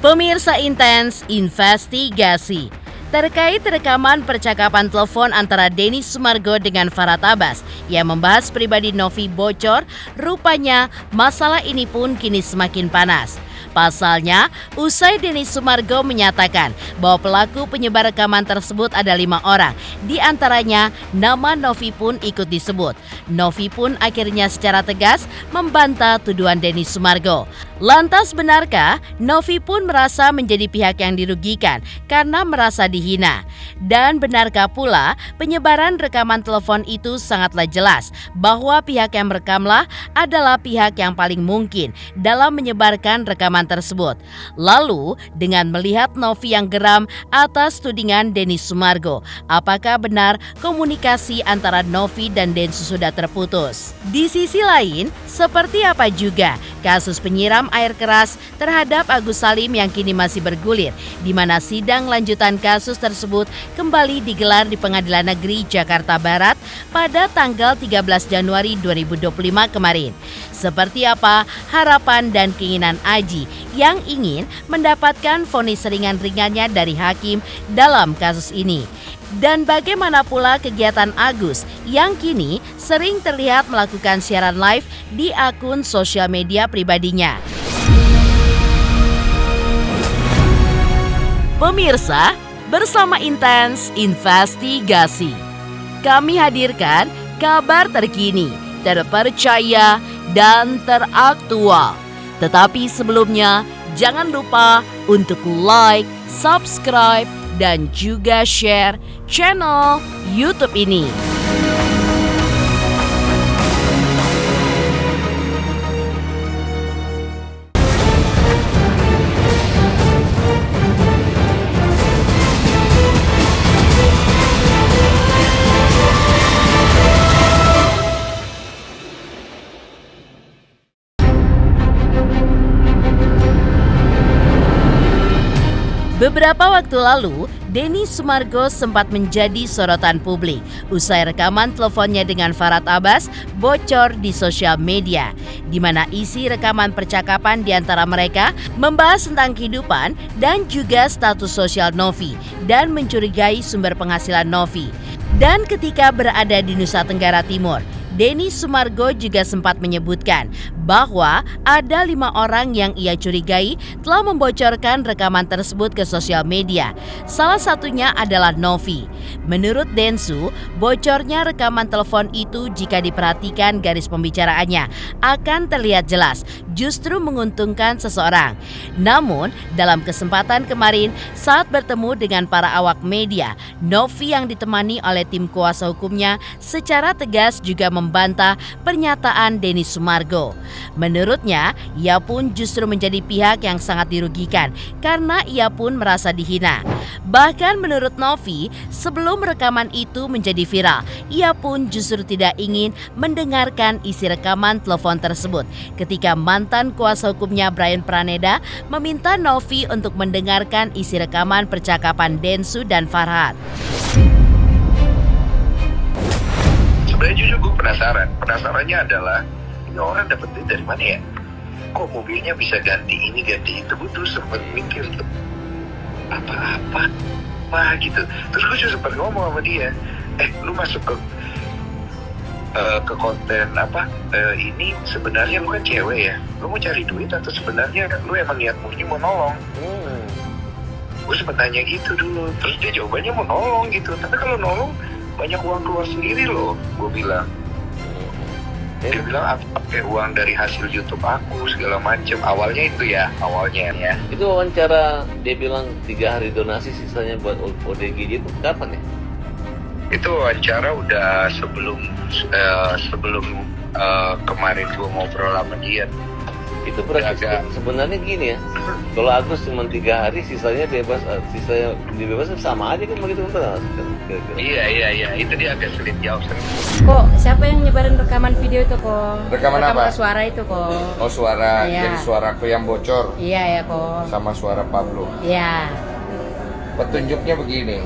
Pemirsa Intens investigasi terkait rekaman percakapan telepon antara Denny Sumargo dengan Farhad Abbas yang membahas pribadi Novi bocor. Rupanya masalah ini pun kini semakin panas. Pasalnya, usai Denny Sumargo menyatakan bahwa pelaku penyebar rekaman tersebut ada 5 orang. Di antaranya, nama Novi pun ikut disebut. Novi pun akhirnya secara tegas membantah tuduhan Denny Sumargo. Lantas benarkah Novi pun merasa menjadi pihak yang dirugikan karena merasa dihina? Dan benarkah pula penyebaran rekaman telepon itu sangatlah jelas bahwa pihak yang merekamlah adalah pihak yang paling mungkin dalam menyebarkan rekaman tersebut. Lalu, dengan melihat Novi yang geram atas tudingan Denny Sumargo, apakah benar komunikasi antara Novi dan Densu sudah terputus? Di sisi lain, seperti apa juga kasus penyiram air keras terhadap Agus Salim yang kini masih bergulir, di mana sidang lanjutan kasus tersebut kembali digelar di Pengadilan Negeri Jakarta Barat pada tanggal 13 Januari 2025 kemarin. Seperti apa harapan dan keinginan Aji yang ingin mendapatkan vonis ringan-ringannya dari hakim dalam kasus ini? Dan bagaimana pula kegiatan Agus yang kini sering terlihat melakukan siaran live di akun sosial media pribadinya? Pemirsa, bersama Intens Investigasi, kami hadirkan kabar terkini, terpercaya, dan teraktual. Tetapi sebelumnya, jangan lupa untuk like, subscribe, dan juga share channel YouTube ini. Beberapa waktu lalu, Denny Sumargo sempat menjadi sorotan publik usai rekaman teleponnya dengan Farhad Abbas bocor di sosial media, di mana isi rekaman percakapan di antara mereka membahas tentang kehidupan dan juga status sosial Novi dan mencurigai sumber penghasilan Novi. Dan ketika berada di Nusa Tenggara Timur, Denny Sumargo juga sempat menyebutkan bahwa ada 5 orang yang ia curigai telah membocorkan rekaman tersebut ke sosial media. Salah satunya adalah Novi. Menurut Densu, bocornya rekaman telepon itu jika diperhatikan garis pembicaraannya akan terlihat jelas, justru menguntungkan seseorang. Namun, dalam kesempatan kemarin saat bertemu dengan para awak media, Novi yang ditemani oleh tim kuasa hukumnya secara tegas juga membantah pernyataan Denny Sumargo. Menurutnya, ia pun justru menjadi pihak yang sangat dirugikan karena ia pun merasa dihina. Bahkan menurut Novi, sebelum rekaman itu menjadi viral, ia pun justru tidak ingin mendengarkan isi rekaman telepon tersebut ketika mantan kuasa hukumnya Brian Praneda meminta Novi untuk mendengarkan isi rekaman percakapan Densu dan Farhad. Sebenarnya jujur gue penasarannya adalah ini orang dapat duit dari mana ya? Kok mobilnya bisa ganti ini ganti itu? Gue tuh sempat mikir tuh apa gitu. Terus gue juga sempat ngomong sama dia, lu masuk ke konten ini sebenarnya lu kan cewek ya, lu mau cari duit atau sebenarnya lu emang niat murni mau nolong? Gue sempat nanya gitu dulu, terus dia jawabannya mau nolong gitu. Tapi kalau nolong banyak uang keluar sendiri loh, gue bilang. Dia bilang aku pakai uang dari hasil YouTube aku segala macem. Awalnya ya. Itu wawancara dia bilang 3 hari donasi sisanya buat ODG itu kapan ya? Itu wawancara udah sebelum kemarin gue ngobrol sama dia. Itu berarti sebenarnya gini ya. Kalau Agus cuma 3 hari sisanya bebas, sisanya dibebas sama aja kan begitu kan? Iya, itu dia agak sulit jawab. Kok siapa yang nyebarin rekaman video itu kok? Rekaman apa? Suara itu kok. Oh suara, Iya. jadi suaraku yang bocor. Iya ya kok. Sama suara Pablo. Iya. Petunjuknya begini,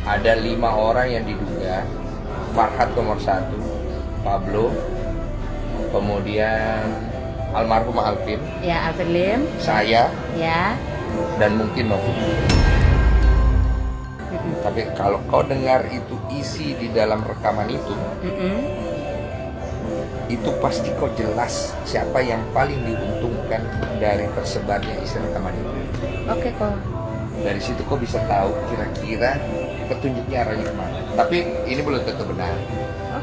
ada 5 orang yang diduga. Farhad nomor 1, Pablo, kemudian almarhum Alvin, Ya Alvin Lim. saya, Ya. dan mungkin Novi. Tapi kalau kau dengar itu isi di dalam rekaman itu pasti kau jelas siapa yang paling diuntungkan dari tersebarnya isi rekaman itu. Oke kok. Dari situ kau bisa tahu kira-kira petunjuknya arahnya kemana. Tapi ini belum tentu benar.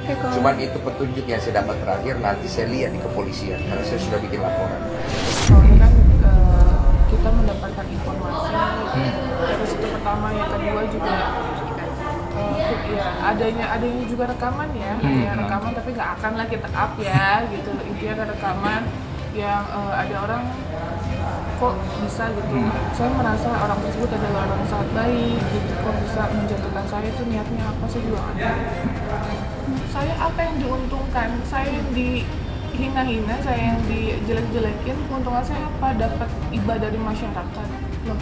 Oke kok. Cuman itu petunjuk yang saya dapat terakhir, nanti saya lihat di kepolisian karena saya sudah bikin laporan. Soalnya kan kita mendapatkan informasi dari situ pertama, yang kedua juga ya adanya juga rekaman ya, ada rekaman tapi nggak akan lah kita up ya gitu. Intinya ada rekaman yang ada orang kok bisa gitu. Saya merasa orang tersebut adalah orang yang sangat baik gitu, kok bisa menjatuhkan saya, itu niatnya apa sih juga ada. Saya apa yang diuntungkan? Saya yang dihina-hina, saya yang dijelek-jelekin, keuntungan saya apa? Dapat iba dari masyarakat. Loh,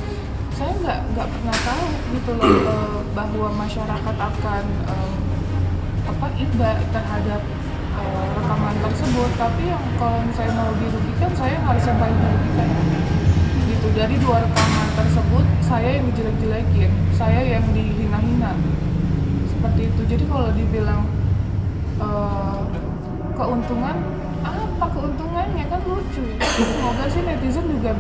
saya nggak pernah tahu gitu loh bahwa masyarakat akan iba terhadap rekaman tersebut. Tapi yang kalau saya mau dirugikan, saya harus yang paling dirugikan gitu. Dari 2 rekaman tersebut, saya yang dijelek-jelekin, saya yang dihina-hina seperti itu. Jadi kalau dibilang keuntungan, apa keuntungannya, kan lucu. Semoga sih netizen juga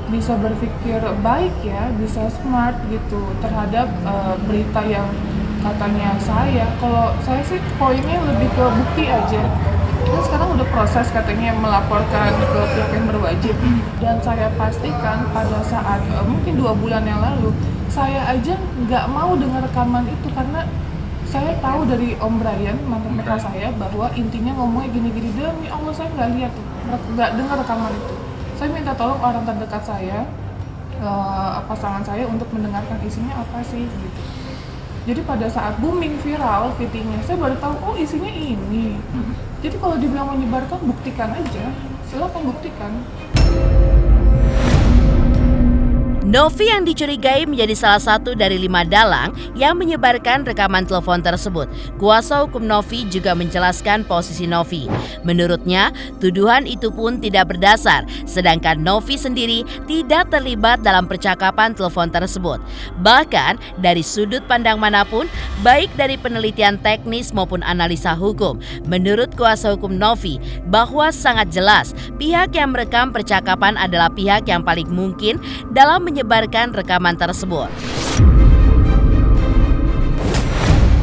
bisa berpikir baik ya, bisa smart gitu terhadap berita yang katanya saya. Kalau saya sih poinnya lebih ke bukti aja. Kan sekarang udah proses katanya melaporkan ke pihak yang berwajib, dan saya pastikan pada saat mungkin 2 bulan yang lalu, saya aja nggak mau dengar rekaman itu karena saya tahu dari Om Brian, mantan PK saya, bahwa intinya ngomongnya gini-gini. Demi Allah saya nggak lihat tuh, nggak dengar rekaman itu. Saya minta tolong orang terdekat saya, pasangan saya, untuk mendengarkan isinya apa sih gitu. Jadi pada saat booming viral fittingnya, saya baru tahu oh isinya ini. Jadi kalau dibilang menyebarkan, buktikan aja, silakan buktikan. Novi yang dicurigai menjadi salah satu dari 5 dalang yang menyebarkan rekaman telepon tersebut. Kuasa hukum Novi juga menjelaskan posisi Novi. Menurutnya, tuduhan itu pun tidak berdasar, sedangkan Novi sendiri tidak terlibat dalam percakapan telepon tersebut. Bahkan, dari sudut pandang manapun, baik dari penelitian teknis maupun analisa hukum, menurut kuasa hukum Novi, bahwa sangat jelas pihak yang merekam percakapan adalah pihak yang paling mungkin dalam menyebarkan rekaman tersebut.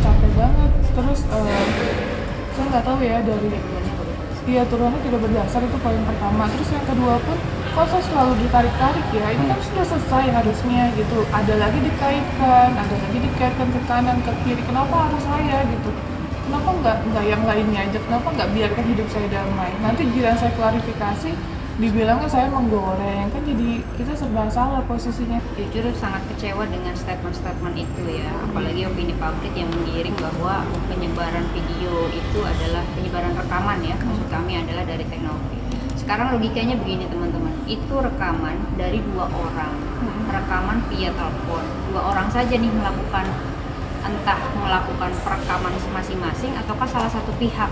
Capek banget. Terus saya nggak tahu ya, dari turunannya tidak berdasar, itu poin pertama. Terus yang kedua pun, kok saya selalu ditarik-tarik ya? Ini kan sudah selesai harusnya gitu. Ada lagi dikaitkan ke kanan, ke kiri. Kenapa harus saya gitu? Kenapa nggak yang lainnya aja? Kenapa nggak biarkan hidup saya damai? Nanti giliran saya klarifikasi, dibilangnya saya menggoreng, kan jadi kita serba salah posisinya. Jujur sangat kecewa dengan statement-statement itu ya, apalagi opini publik yang menggiring bahwa penyebaran video itu adalah penyebaran rekaman ya, maksud kami adalah dari teknologi. Sekarang logikanya begini teman-teman, itu rekaman dari 2 orang, rekaman via telepon, 2 orang saja nih melakukan, entah melakukan perekaman masing-masing ataukah salah satu pihak.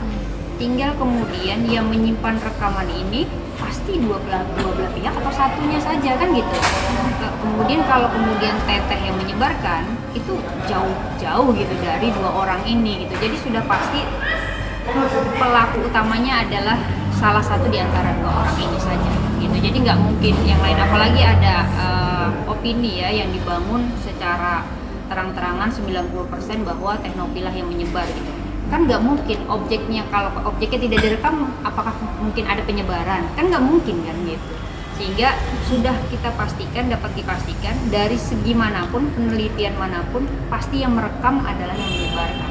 Tinggal kemudian yang menyimpan rekaman ini pasti dua belah pihak atau satunya saja kan gitu. Kemudian kalau kemudian teteh yang menyebarkan itu jauh gitu dari 2 orang ini gitu. Jadi sudah pasti pelaku utamanya adalah salah satu di antara 2 orang ini saja gitu. Jadi nggak mungkin yang lain, apalagi ada opini ya yang dibangun secara terang-terangan 90% bahwa Teknopilah yang menyebar gitu. Kan nggak mungkin objeknya, kalau objeknya tidak direkam, apakah mungkin ada penyebaran? Kan nggak mungkin kan gitu. Sehingga sudah kita pastikan, dapat dipastikan dari segi manapun, penelitian manapun, pasti yang merekam adalah yang menyebarkan.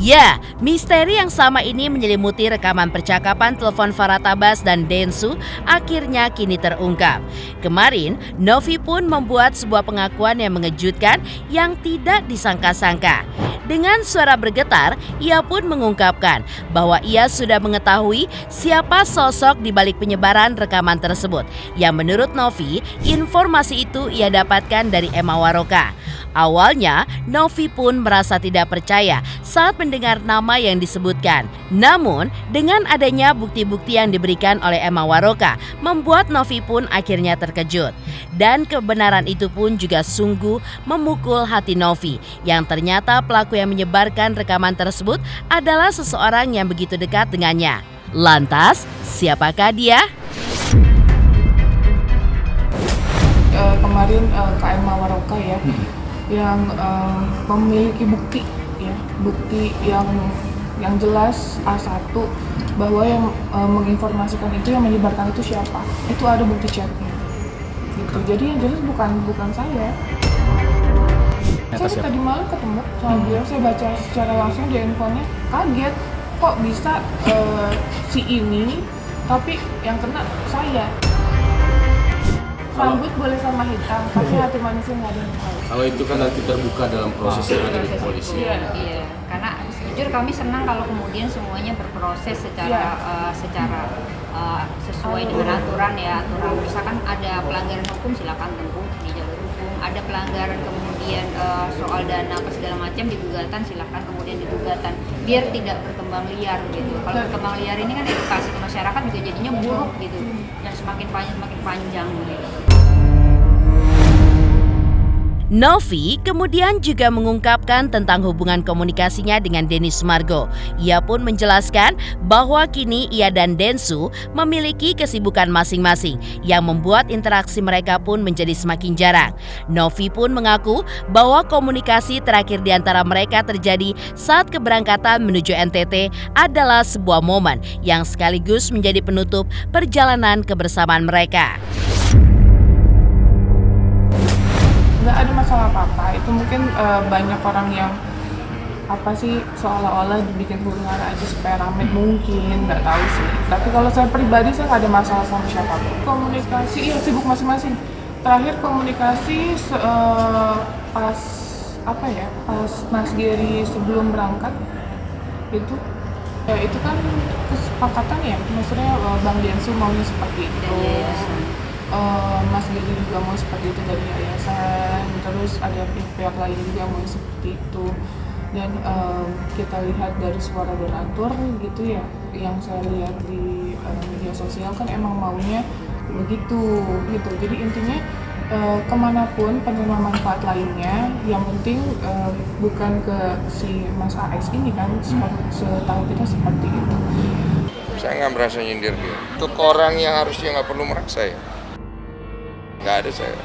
Ya, misteri yang selama ini menyelimuti rekaman percakapan telepon Farhat Abbas dan Densu akhirnya kini terungkap. Kemarin, Novi pun membuat sebuah pengakuan yang mengejutkan yang tidak disangka-sangka. Dengan suara bergetar, ia pun mengungkapkan bahwa ia sudah mengetahui siapa sosok di balik penyebaran rekaman tersebut. Yang menurut Novi, informasi itu ia dapatkan dari Emma Waroka. Awalnya, Novi pun merasa tidak percaya saat mendengar nama yang disebutkan. Namun, dengan adanya bukti-bukti yang diberikan oleh Emma Waroka, membuat Novi pun akhirnya terkejut. Dan kebenaran itu pun juga sungguh memukul hati Novi, yang ternyata pelaku yang menyebarkan rekaman tersebut adalah seseorang yang begitu dekat dengannya. Lantas, siapakah dia? Kemarin Kak Emma Waroka ya, yang memiliki bukti ya, bukti yang jelas A1 bahwa yang menginformasikan itu, yang menyebarkan itu siapa, itu ada bukti chatnya gitu. Jadi yang jelas bukan saya. Saya tadi malam ketemu sama beliau, saya baca secara langsung di infonya, kaget kok bisa si ini tapi yang kena saya. Rambut boleh sama hitam, tapi hati manusia nggak ada yang tahu. Kalau itu kan nanti terbuka dalam proses yang ada di polisi. Iya, karena jujur kami senang kalau kemudian semuanya berproses secara sesuai dengan aturan ya. Aturan misalkan ada pelanggaran hukum silakan tempuh di jalur hukum. Ada pelanggaran kemudian soal dana apa segala macam di gugatan silakan kemudian di gugatan. Biar tidak berkembang liar gitu. Kalau berkembang liar ini kan edukasi ke masyarakat juga jadinya buruk gitu. Dan semakin panjang gitu. Novi kemudian juga mengungkapkan tentang hubungan komunikasinya dengan Denny Sumargo. Ia pun menjelaskan bahwa kini ia dan Densu memiliki kesibukan masing-masing yang membuat interaksi mereka pun menjadi semakin jarang. Novi pun mengaku bahwa komunikasi terakhir di antara mereka terjadi saat keberangkatan menuju NTT adalah sebuah momen yang sekaligus menjadi penutup perjalanan kebersamaan mereka. Nggak ada masalah apa-apa, itu mungkin banyak orang yang seolah-olah dibikin huru-hara aja supaya rame, mungkin nggak tahu sih. Tapi kalau saya pribadi saya nggak ada masalah sama siapapun. Komunikasi sibuk masing-masing. Terakhir komunikasi pas Mas Geri sebelum berangkat itu kan kesepakatan ya, maksudnya Bang Densu maunya seperti itu. Mas Geri juga mau seperti itu dari yayasan, terus ada pihak lain juga mau seperti itu. Dan kita lihat dari suara donatur gitu ya, yang saya lihat di media sosial kan emang maunya begitu gitu. Jadi intinya kemanapun penerima manfaat lainnya, yang penting bukan ke si Mas AS ini kan, setahu kita seperti itu. Saya nggak merasa nyindir dia. Untuk orang yang harusnya nggak perlu merasa ya. Nggak ada saya.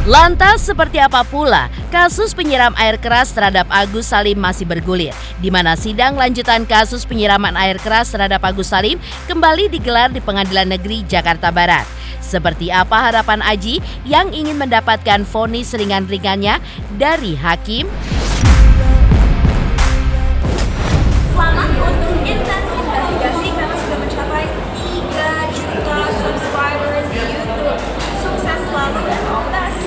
Lantas seperti apa pula kasus penyiram air keras terhadap Agus Salim masih bergulir, di mana sidang lanjutan kasus penyiraman air keras terhadap Agus Salim kembali digelar di Pengadilan Negeri Jakarta Barat. Seperti apa harapan Aji yang ingin mendapatkan vonis ringan-ringannya dari hakim? Selamat untuk Intens Investigasi karena sudah mencapai 3 juta subscribers di YouTube. Sukses selalu dan all the best.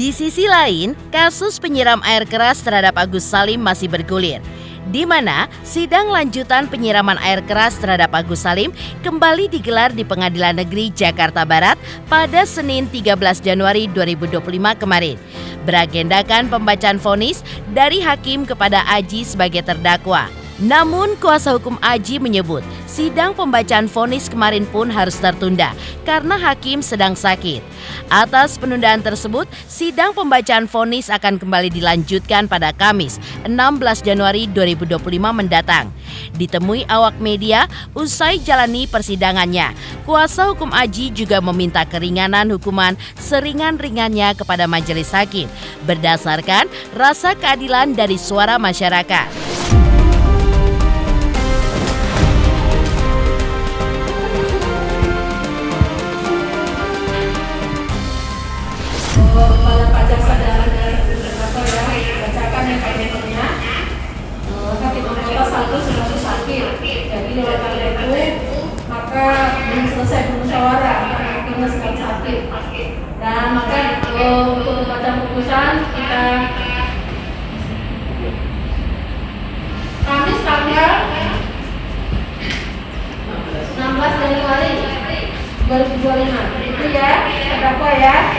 Di sisi lain, kasus penyiram air keras terhadap Agus Salim masih bergulir, di mana sidang lanjutan penyiraman air keras terhadap Agus Salim kembali digelar di Pengadilan Negeri Jakarta Barat pada Senin 13 Januari 2025 kemarin. Beragendakan pembacaan vonis dari hakim kepada Aji sebagai terdakwa. Namun kuasa hukum Aji menyebut sidang pembacaan vonis kemarin pun harus tertunda karena hakim sedang sakit. Atas penundaan tersebut, sidang pembacaan vonis akan kembali dilanjutkan pada Kamis 16 Januari 2025 mendatang. Ditemui awak media usai jalani persidangannya, kuasa hukum Aji juga meminta keringanan hukuman seringan-ringannya kepada majelis hakim berdasarkan rasa keadilan dari suara masyarakat. Kepada Pak Jaksa dan Terdakwa ya, bacakan yang padatnya. Sakit umumnya satu sudah sakit. Jadi oleh karena itu maka belum selesai bermusyawarah karena hakimnya sedang sakit. Dan maka untuk membaca putusan kita tanggal 16 Januari 2025. Itu ya, terdakwa ya.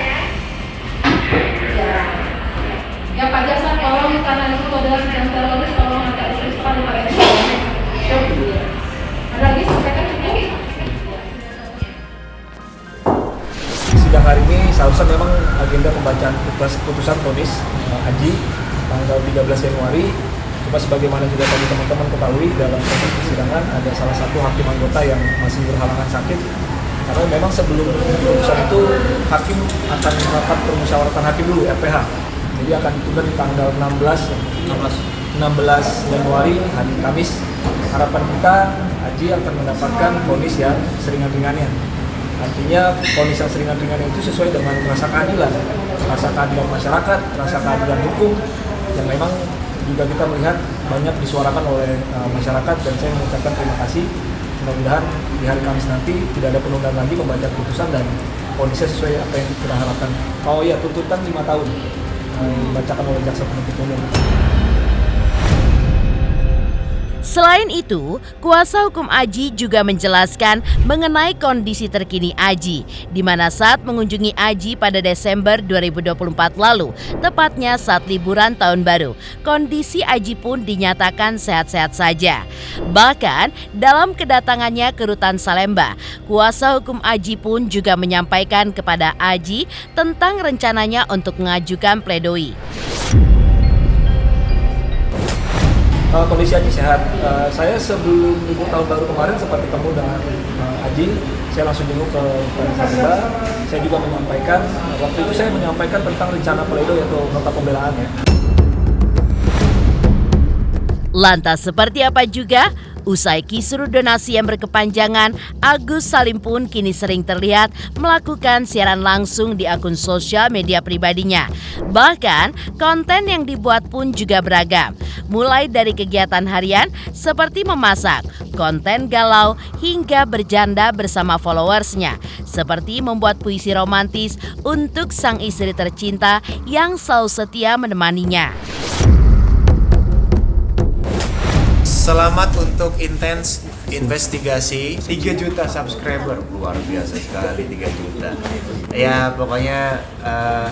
Ya Pak Jaksa, tolong karena itu adalah sidang teroris, tolong agak diteruskan Pak Jaksa. Ada lagi sampaikan cukup. Sidang hari ini seharusnya memang agenda pembacaan putusan vonis Aji tanggal 13 Januari. Cuma sebagaimana juga tadi teman-teman ketahui, dalam proses persidangan ada salah satu hakim anggota yang masih berhalangan sakit. Karena memang sebelum putusan itu hakim akan melakukan permusyawaratan hakim dulu, RPH. Jadi akan ditunda di tanggal 16 Januari, hari Kamis. Harapan kita Aji akan mendapatkan vonis yang seringan-ringannya. Artinya vonis yang seringan-ringannya itu sesuai dengan rasa keadilan masyarakat, rasa keadilan hukum yang memang juga kita melihat banyak disuarakan oleh masyarakat, dan saya mengucapkan terima kasih. Mudah-mudahan di hari Kamis nanti tidak ada penundaan lagi pembacaan putusan dan vonisnya sesuai apa yang kita harapkan. Oh iya, tuntutan 5 tahun dibacakan oleh jaksa penuntut umum. Selain itu, kuasa hukum Aji juga menjelaskan mengenai kondisi terkini Aji, di mana saat mengunjungi Aji pada Desember 2024 lalu, tepatnya saat liburan tahun baru, kondisi Aji pun dinyatakan sehat-sehat saja. Bahkan dalam kedatangannya ke Rutan Salemba, kuasa hukum Aji pun juga menyampaikan kepada Aji tentang rencananya untuk mengajukan pledoi. Kondisi Aji sehat. Saya sebelum libur tahun baru kemarin sempat ketemu dengan Aji. Saya langsung jenguk ke Salemba. Saya juga menyampaikan, waktu itu saya menyampaikan tentang rencana pledoi atau nota pembelaan ya. Lantas seperti apa juga? Usai kisruh donasi yang berkepanjangan, Agus Salim pun kini sering terlihat melakukan siaran langsung di akun sosial media pribadinya. Bahkan konten yang dibuat pun juga beragam, mulai dari kegiatan harian seperti memasak, konten galau, hingga berjanda bersama followersnya, seperti membuat puisi romantis untuk sang istri tercinta yang selalu setia menemaninya. Selamat untuk Intens Investigasi 3 juta subscriber, luar biasa sekali 3 juta. Ya pokoknya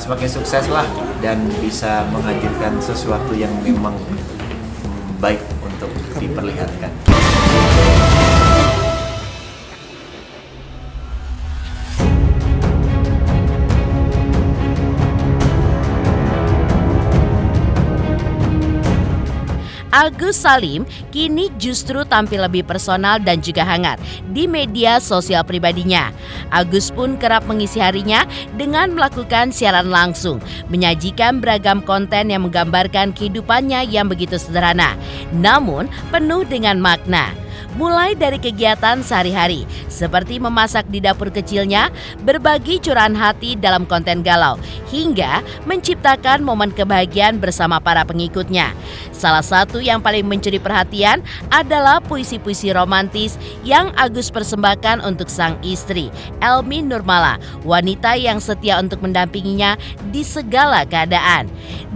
semakin sukses lah dan bisa menghadirkan sesuatu yang memang baik untuk diperlihatkan. Agus Salim kini justru tampil lebih personal dan juga hangat di media sosial pribadinya. Agus pun kerap mengisi harinya dengan melakukan siaran langsung, menyajikan beragam konten yang menggambarkan kehidupannya yang begitu sederhana, namun penuh dengan makna. Mulai dari kegiatan sehari-hari seperti memasak di dapur kecilnya, berbagi curahan hati dalam konten galau, hingga menciptakan momen kebahagiaan bersama para pengikutnya. Salah satu yang paling mencuri perhatian adalah puisi-puisi romantis yang Agus persembahkan untuk sang istri, Elmi Nurmala, wanita yang setia untuk mendampinginya di segala keadaan.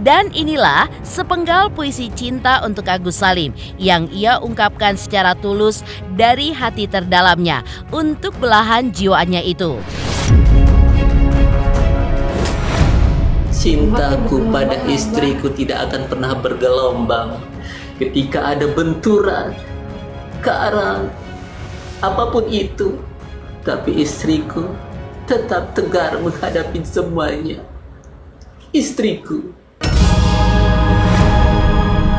Dan inilah sepenggal puisi cinta untuk Agus Salim yang ia ungkapkan secara tulus dari hati terdalamnya untuk belahan jiwanya itu. Cintaku pada istriku tidak akan pernah bergelombang ketika ada benturan, karang, apapun itu. Tapi istriku tetap tegar menghadapi semuanya. Istriku.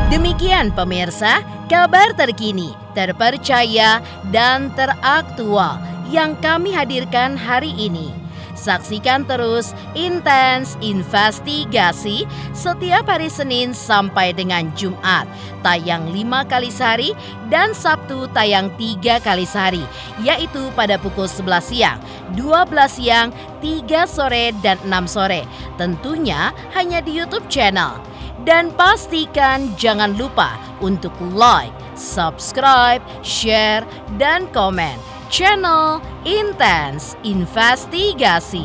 Demikian pemirsa, kabar terkini, terpercaya, dan teraktual yang kami hadirkan hari ini. Saksikan terus Intens Investigasi setiap hari Senin sampai dengan Jumat, tayang 5 kali sehari, dan Sabtu tayang 3 kali sehari, yaitu pada pukul 11 siang, 12 siang, 3 sore, dan 6 sore. Tentunya hanya di YouTube channel. Dan pastikan jangan lupa untuk like, subscribe, share, dan komen channel Intens Investigasi.